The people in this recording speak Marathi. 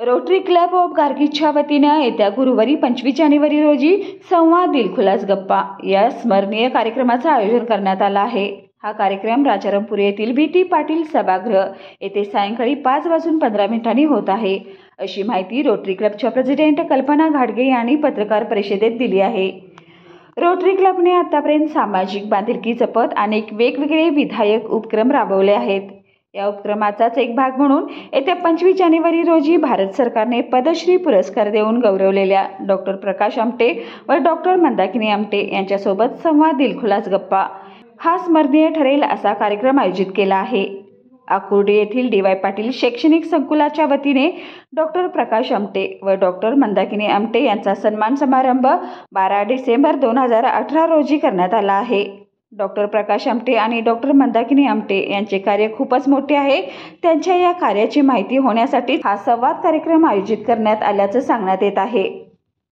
रोटरी क्लब ऑफ गारगीच्या वतीनं येत्या गुरुवारी 25 जानेवारी रोजी संवाद दिलखुलास गप्पा या स्मरणीय कार्यक्रमाचं आयोजन करण्यात आलं आहे। हा कार्यक्रम राजारामपुर येथील VT पाटील सभागृह येथे सायंकाळी 5:15 होत आहे, अशी माहिती रोटरी क्लबच्या प्रेसिडेंट कल्पना घाडगे यांनी पत्रकार परिषदेत दिली आहे। रोटरी क्लबने आतापर्यंत सामाजिक बांधिलकी जपत अनेक वेगवेगळे विधायक उपक्रम राबवले आहेत। या उपक्रमाचाच एक भाग म्हणून येत्या 25 जानेवारी रोजी भारत सरकारने पद्मश्री पुरस्कार देऊन गौरवलेल्या डॉक्टर प्रकाश आमटे व डॉक्टर मंदाकिनी आमटे यांच्यासोबत संवाद दिलखुलास गप्पा हा स्मरणीय ठरेल असा कार्यक्रम आयोजित केला आहे। आकुर्डी येथील DY पाटील शैक्षणिक संकुलाच्या वतीने डॉक्टर प्रकाश आमटे व डॉक्टर मंदाकिनी आमटे यांचा सन्मान समारंभ 12 डिसेंबर 2018 रोजी करण्यात आला आहे। डॉक्टर प्रकाश आमटे आणि डॉक्टर मंदाकिनी आमटे यांचे कार्य खूपच मोठे आहे। त्यांच्या या कार्याची माहिती होण्यासाठी हा संवाद कार्यक्रम आयोजित करण्यात आल्याचं सांगण्यात येत आहे।